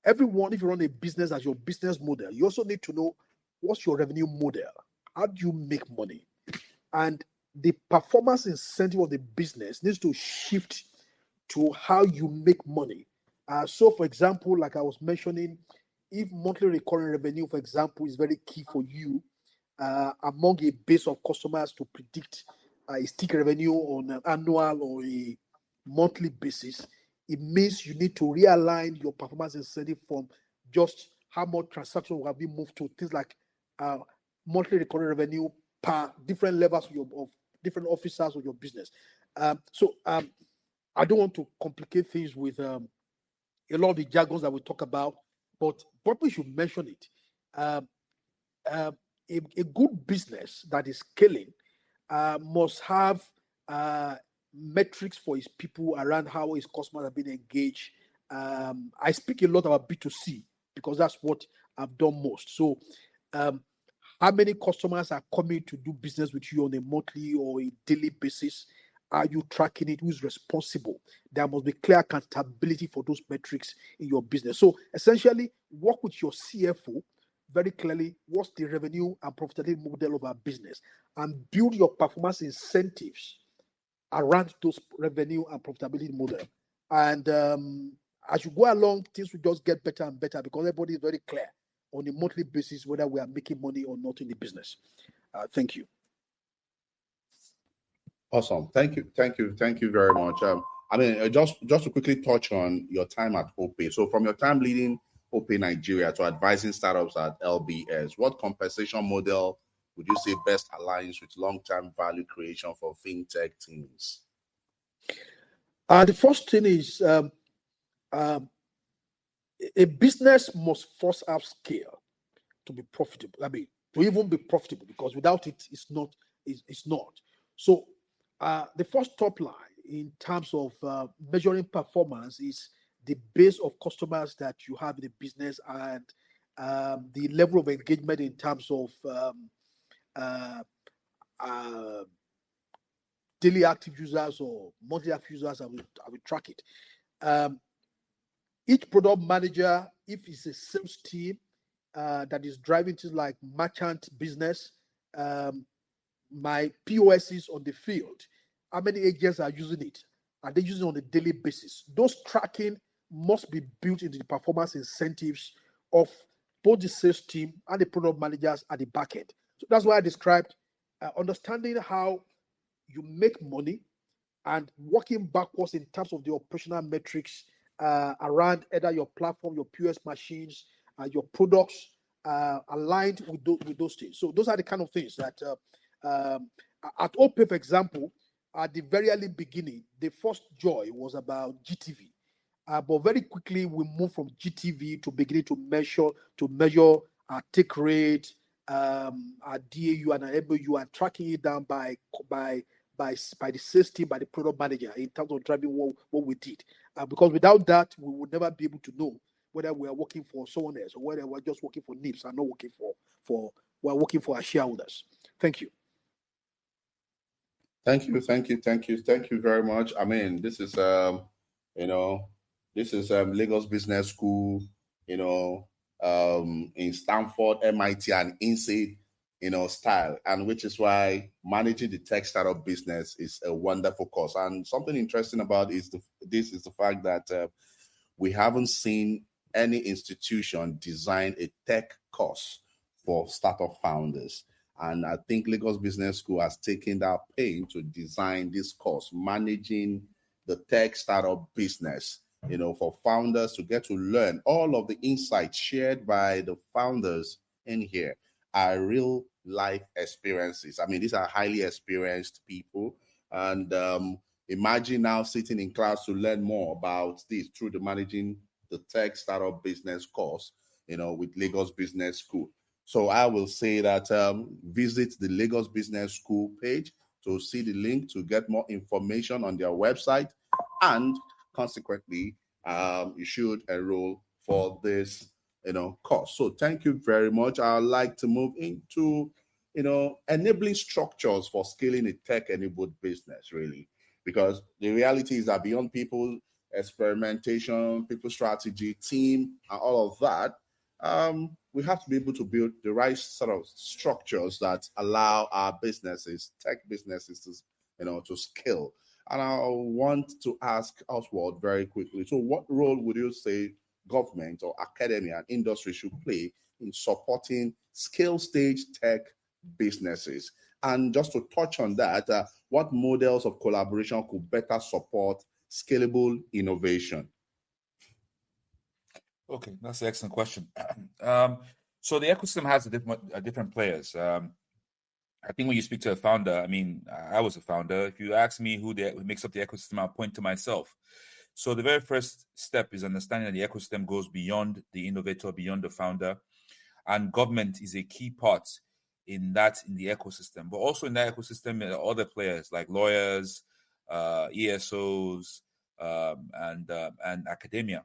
everyone, if you run a business as your business model, you also need to know what's your revenue model. How do you make money? And the performance incentive of the business needs to shift to how you make money. So, for example, like I was mentioning, if monthly recurring revenue, for example, is very key for you among a base of customers to predict a stick revenue on an annual or a monthly basis, it means you need to realign your performance incentive from just how much transactions will have been moved to things like monthly recurring revenue per different levels of different officers of your business. So I don't want to complicate things with a lot of the jargons that we talk about, but probably should mention it. A good business that is scaling must have metrics for its people around how his customers have been engaged. I speak a lot about B2C because that's what I've done most. So, how many customers are coming to do business with you on a monthly or a daily basis? Are you tracking it? Who's responsible? There must be clear accountability for those metrics in your business. So essentially, work with your CFO very clearly. What's the revenue and profitability model of our business? And build your performance incentives around those revenue and profitability model. And as you go along, things will just get better and better because everybody is very clear on a monthly basis whether we are making money or not in the business. Thank you. Awesome. Thank you very much. Just to quickly touch on your time at OPay. So from your time leading OPay Nigeria to advising startups at LBS, what compensation model would you say best aligns with long-term value creation for fintech teams? The first thing is a business must first have scale to be profitable. To even be profitable, because without it, it's not. It's not. So the first top line in terms of measuring performance is the base of customers that you have in the business and the level of engagement in terms of daily active users or monthly active users. I will track it. Each product manager, if it's a sales team that is driving things like merchant business, my POSs on the field, how many agents are using it? Are they using it on a daily basis? Those tracking must be built into the performance incentives of both the sales team and the product managers at the back end. So that's why I described understanding how you make money and working backwards in terms of the operational metrics around either your platform, your POS machines, your products aligned with those things. So those are the kind of things that at OPE, for example, at the very early beginning, the first joy was about GTV. But very quickly we moved from GTV to beginning to measure our take rate, our DAU and our MAU, and tracking it down by the sales team, by the product manager in terms of driving what we did. Because without that, we would never be able to know whether we are working for someone else or whether we're just working for NIPS and not working we're working for our shareholders. Thank you. Thank you very much. I mean, this is Lagos Business School, in Stanford, MIT, and INSEAD, style, and which is why managing the tech startup business is a wonderful course. And something interesting about this is the fact that we haven't seen any institution design a tech course for startup founders. And I think Lagos Business School has taken that pain to design this course, managing the tech startup business, for founders to get to learn all of the insights shared by the founders in here are real life experiences. I mean, these are highly experienced people. And imagine now sitting in class to learn more about this through the managing the tech startup business course, with Lagos Business School. So I will say that visit the Lagos Business School page to see the link to get more information on their website, and consequently, you should enroll for this, course. So thank you very much. I'd like to move into, enabling structures for scaling a tech-enabled business, really, because the reality is that beyond people experimentation, people strategy, team, and all of that, we have to be able to build the right sort of structures that allow our businesses, tech businesses, to scale. And I want to ask Oswald very quickly. So what role would you say government or academia and industry should play in supporting scale stage tech businesses? And just to touch on that, what models of collaboration could better support scalable innovation? Okay, that's an excellent question. So the ecosystem has different players. I think when you speak to a founder, I mean, I was a founder. If you ask me who makes up the ecosystem, I'll point to myself. So the very first step is understanding that the ecosystem goes beyond the innovator, beyond the founder, and government is a key part in the ecosystem. But also in that ecosystem, there are other players like lawyers, ESOs, and academia.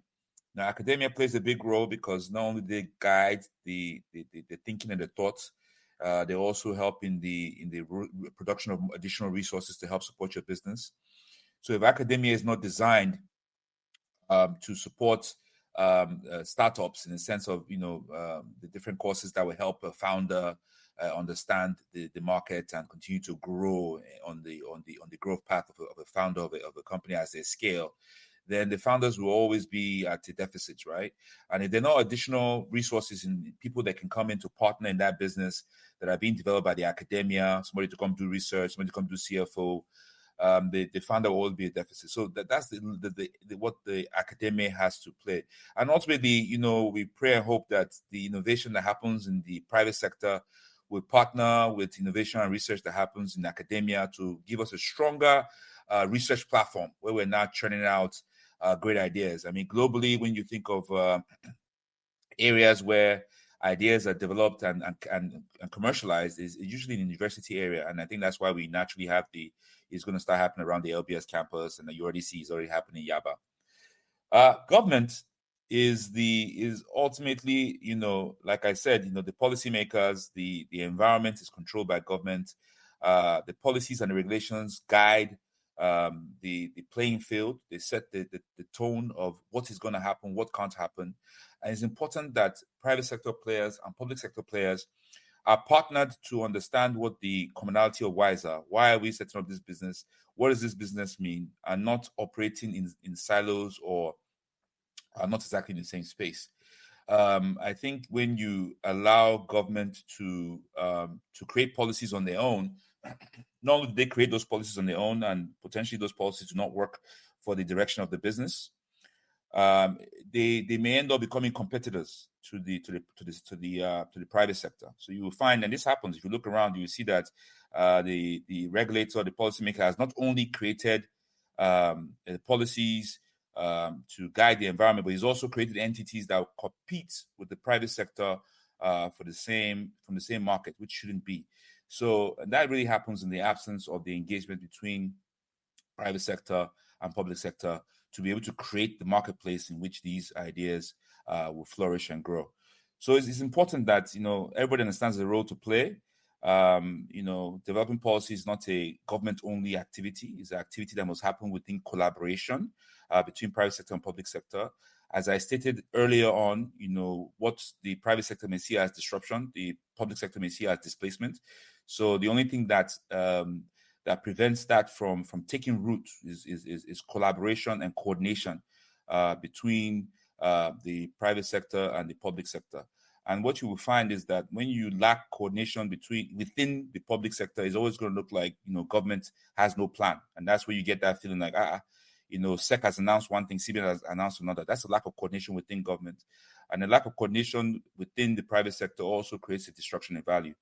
Now, academia plays a big role because not only they guide the thinking and the thoughts, they also help in the production of additional resources to help support your business. So if academia is not designed to support startups in the sense of the different courses that will help a founder understand the market and continue to grow on the growth path of a founder of a company as they scale, then the founders will always be at a deficit, right? And if there are no additional resources and people that can come in to partner in that business that are being developed by the academia, somebody to come do research, somebody to come do CFO, the founder will always be a deficit. So that's what the academia has to play. And ultimately, we pray and hope that the innovation that happens in the private sector will partner with innovation and research that happens in academia to give us a stronger research platform where we're not churning out great ideas. I mean, globally, when you think of areas where ideas are developed and commercialized, is usually in the university area, and I think that's why we naturally have it's going to start happening around the LBS campus, and you already see it's already happening in Yaba. Government is ultimately, like I said, the policymakers, the environment is controlled by government. The policies and the regulations guide the playing field. They set the tone of what is going to happen, what can't happen. And it's important that private sector players and public sector players are partnered to understand what the commonality of whys are. Why are we setting up this business? What does this business mean? And not operating in silos or are not exactly in the same space. I think when you allow government to create policies on their own, not only do they create those policies on their own, and potentially those policies do not work for the direction of the business, they may end up becoming competitors to the private sector. So you will find, and this happens if you look around, you will see that the regulator, the policymaker, has not only created policies to guide the environment, but he's also created entities that will compete with the private sector from the same market, which shouldn't be. So that really happens in the absence of the engagement between private sector and public sector to be able to create the marketplace in which these ideas will flourish and grow. So it's important that everybody understands the role to play. Developing policy is not a government-only activity. It's an activity that must happen within collaboration between private sector and public sector. As I stated earlier on, what the private sector may see as disruption, the public sector may see as displacement. So the only thing that prevents that from taking root is collaboration and coordination between the private sector and the public sector. And what you will find is that when you lack coordination within the public sector, it's always going to look like government has no plan, and that's where you get that feeling like SEC has announced one thing, CBN has announced another. That's a lack of coordination within government, and a lack of coordination within the private sector also creates a destruction in value.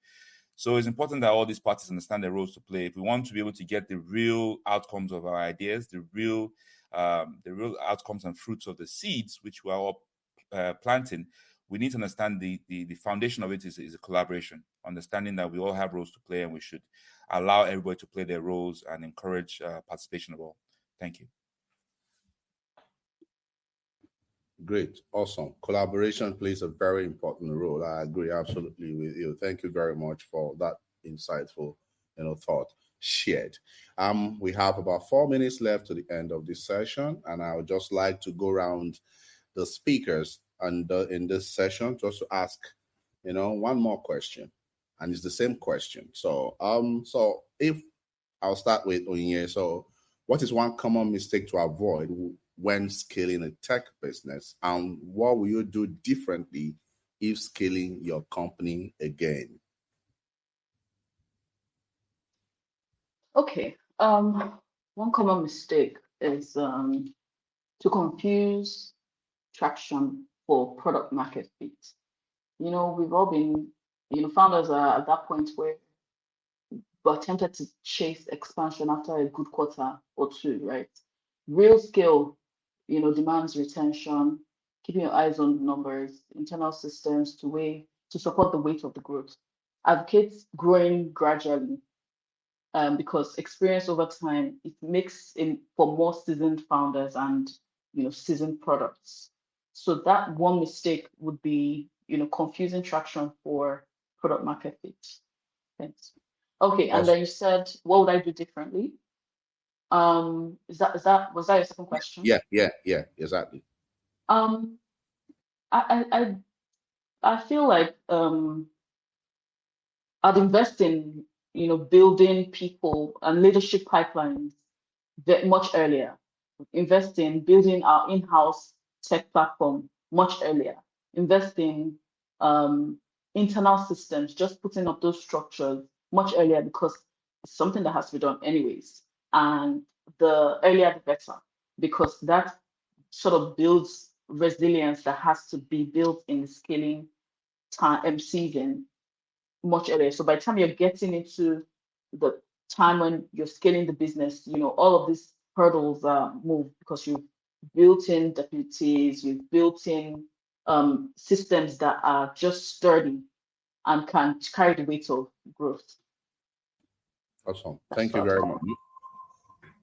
So it's important that all these parties understand their roles to play. If we want to be able to get the real outcomes of our ideas, the real outcomes and fruits of the seeds which we are all planting, we need to understand the foundation of it is a collaboration, understanding that we all have roles to play and we should allow everybody to play their roles and encourage participation of all. Thank you. Great. Awesome. Collaboration plays a very important role. I agree absolutely with you. Thank you very much for that insightful, thought shared. We have about 4 minutes left to the end of this session, and I would just like to go around the speakers and in this session just to ask, one more question, and it's the same question. So, if I'll start with Onyinye. So, what is one common mistake to avoid when scaling a tech business, and what will you do differently if scaling your company again? Okay. One common mistake is to confuse traction for product market fit. We've all been, founders are at that point where we're tempted to chase expansion after a good quarter or two, right? Real scale, demands retention, keeping your eyes on the numbers, internal systems to support the weight of the growth. Advocates growing gradually, because experience over time, it makes for more seasoned founders and seasoned products. So that one mistake would be confusing traction for product market fit. Thanks. Okay, and then you said, what would I do differently? Was that your second question? Yeah, exactly. I feel like I'd invest in building people and leadership pipelines much earlier. Invest in building our in-house tech platform much earlier. Invest in internal systems, just putting up those structures much earlier, because it's something that has to be done anyways. And the earlier the better, because that sort of builds resilience that has to be built in the scaling time season much earlier. So by the time you're getting into the time when you're scaling the business, all of these hurdles move, because you've built in deputies, you've built in systems that are just sturdy and can carry the weight of growth. Awesome. Thank you very much.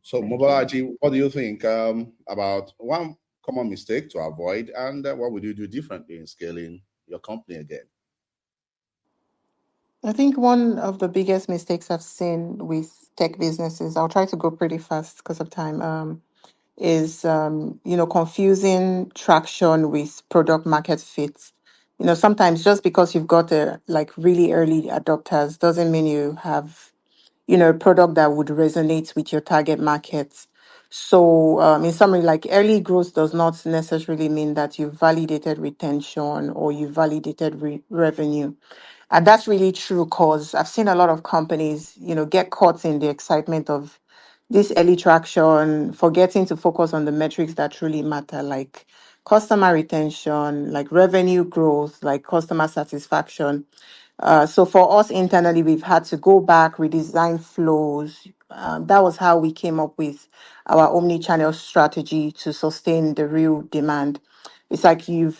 So, Mobolaji, what do you think about one common mistake to avoid, and what would you do differently in scaling your company again? I think one of the biggest mistakes I've seen with tech businesses, I'll try to go pretty fast because of time, is confusing traction with product market fit. sometimes just because you've got like really early adopters doesn't mean you have, a product that would resonate with your target market. So, in summary, like early growth does not necessarily mean that you've validated retention or you validated revenue. And that's really true because I've seen a lot of companies, get caught in the excitement of this early traction, forgetting to focus on the metrics that truly matter, like customer retention, like revenue growth, like customer satisfaction. So for us internally, we've had to go back, redesign flows. That was how we came up with our omni-channel strategy to sustain the real demand. It's like you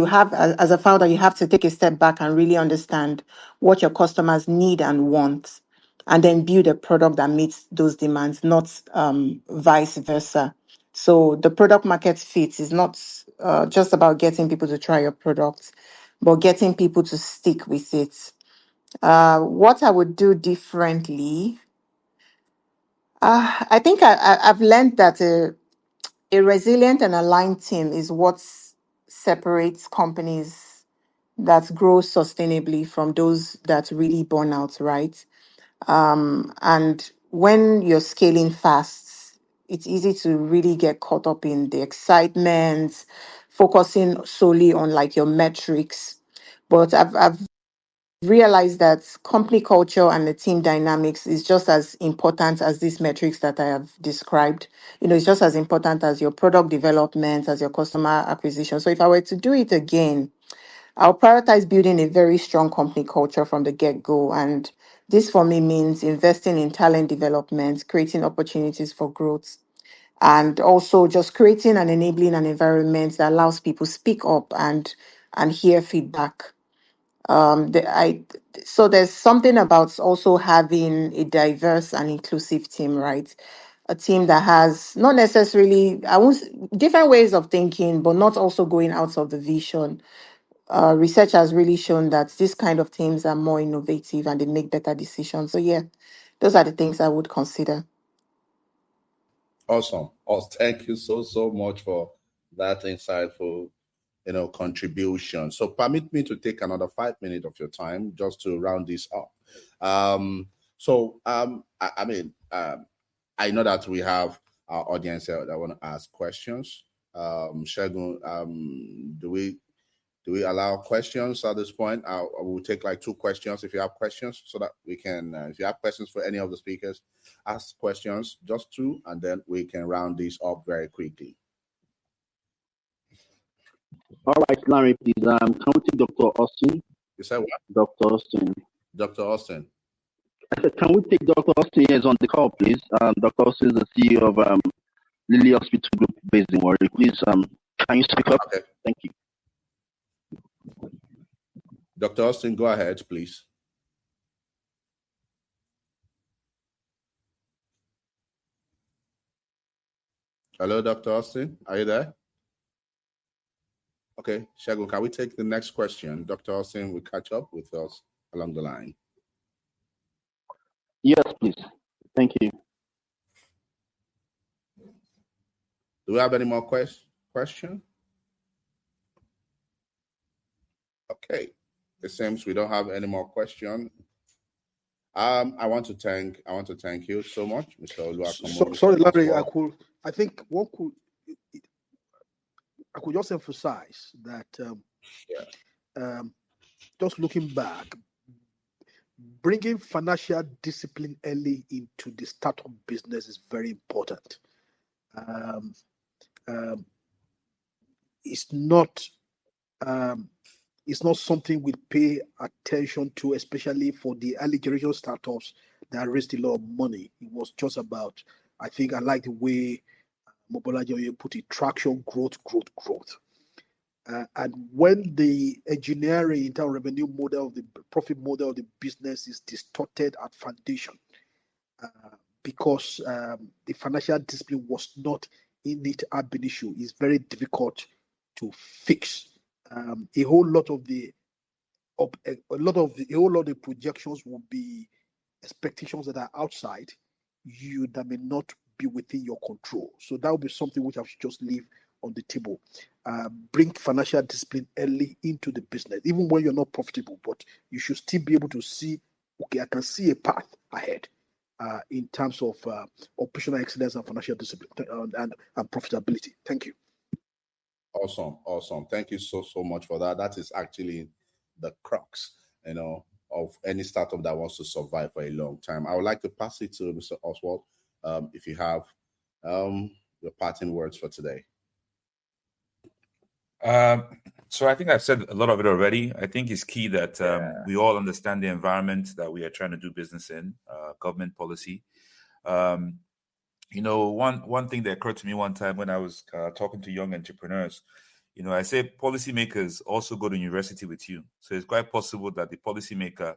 have, as a founder, you have to take a step back and really understand what your customers need and want, and then build a product that meets those demands, not vice versa. So the product market fit is not just about getting people to try your products, but getting people to stick with it. What I would do differently, I think I've learned that a resilient and aligned team is what separates companies that grow sustainably from those that really burn out, right? And when you're scaling fast, it's easy to really get caught up in the excitement, focusing solely on like your metrics. But I've realized that company culture and the team dynamics is just as important as these metrics that I have described. It's just as important as your product development, as your customer acquisition. So if I were to do it again, I'll prioritize building a very strong company culture from the get-go. And this for me means investing in talent development, creating opportunities for growth, and also just creating and enabling an environment that allows people speak up and hear feedback. So there's something about also having a diverse and inclusive team, right? A team that has not necessarily, different ways of thinking, but not also going out of the vision. Research has really shown that this kind of teams are more innovative and they make better decisions. So yeah, those are the things I would consider. Awesome. Thank you so much for that insightful, contribution. So permit me to take another 5 minutes of your time just to round this up. I know that we have our audience that want to ask questions. Segun, do we allow questions at this point? We'll take like 2 questions if you have questions, so that we can, if you have questions for any of the speakers, ask questions, just 2, and then we can round this up very quickly. All right, Larry, please. Can we take Dr. Austin? You said what? Dr. Austin. Dr. Austin. I said, can we take Dr. Austin is on the call, please? Dr. Austin is the CEO of Lilly Hospital Group based in Warri. Please, can you speak up? Okay. Thank you. Dr. Austin, go ahead, please. Hello, Dr. Austin. Are you there? Okay, Segun, can we take the next question? Dr. Austin will catch up with us along the line. Yes, please. Thank you. Do we have any more questions? Okay, it seems we don't have any more questions. I want to thank you so much, Mr. Olu Akanmu. Sorry, Larry. I could just emphasize that just looking back, bringing financial discipline early into the startup business is very important. It's not something we pay attention to, especially for the early generation startups that raised a lot of money. It was just about, I think I like the way Mobolaji Ajayi put it, traction, growth. And when the engineering internal revenue model, the profit model of the business is distorted at foundation, because the financial discipline was not in it ab initio, it's very difficult to fix. A whole lot of the projections will be expectations that are outside you that may not be within your control. So that would be something which I should just leave on the table. Bring financial discipline early into the business, even when you're not profitable, but you should still be able to see, okay, I can see a path ahead in terms of operational excellence and financial discipline and profitability. Thank you. Awesome. Thank you so much for that. That is actually the crux, of any startup that wants to survive for a long time. I would like to pass it to Mr. Oswald, if you have your parting words for today. So I think I've said a lot of it already. I think it's key that we all understand the environment that we are trying to do business in, government policy. One thing that occurred to me one time when I was talking to young entrepreneurs, I say policymakers also go to university with you. So it's quite possible that the policymaker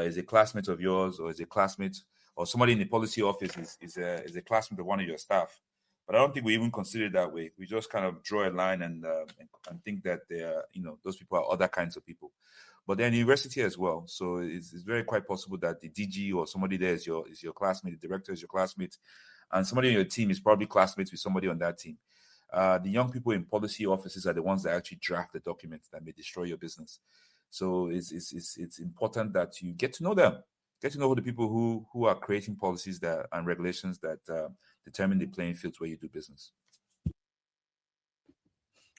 is a classmate of yours, or is a classmate, or somebody in the policy office is a classmate of one of your staff. But I don't think we even consider it that way. We just kind of draw a line and think that they are, those people are other kinds of people. But they're in university as well. So it's very quite possible that the DG or somebody there is your classmate, the director is your classmate, and somebody on your team is probably classmates with somebody on that team. The young people in policy offices are the ones that actually draft the documents that may destroy your business. So it's important that you get to know them, get to know the people who are creating policies and regulations that determine the playing fields where you do business.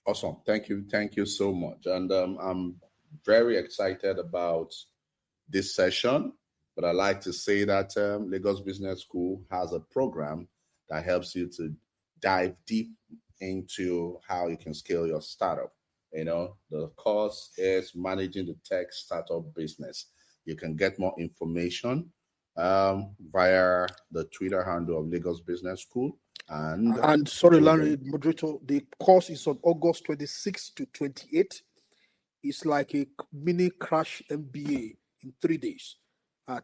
Awesome. Thank you so much. And I'm very excited about this session, but I like to say that Lagos Business School has a program that helps you to dive deep into how you can scale your startup. The course is Managing the Tech Startup Business. You can get more information via the Twitter handle of Lagos Business School. And sorry, Larry, moderator, the course is on August 26 to 28. It's like a mini crash MBA in 3 days,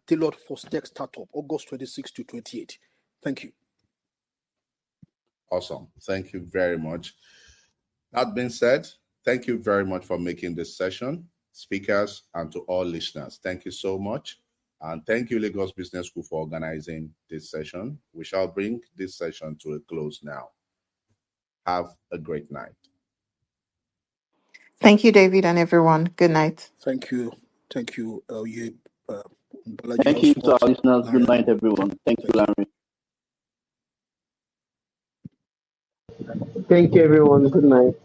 tailored for tech startup, August 26 to 28. Thank you. Awesome. Thank you very much. That being said, thank you very much for making this session, speakers, and to all listeners. Thank you so much. And thank you, Lagos Business School, for organizing this session. We shall bring this session to a close now. Have a great night. Thank you, David, and everyone. Good night. Thank you. Thank you, Mobolaji. Thank you to our listeners. Good night, everyone. Thank you, Lanre. Thank you, everyone. Good night.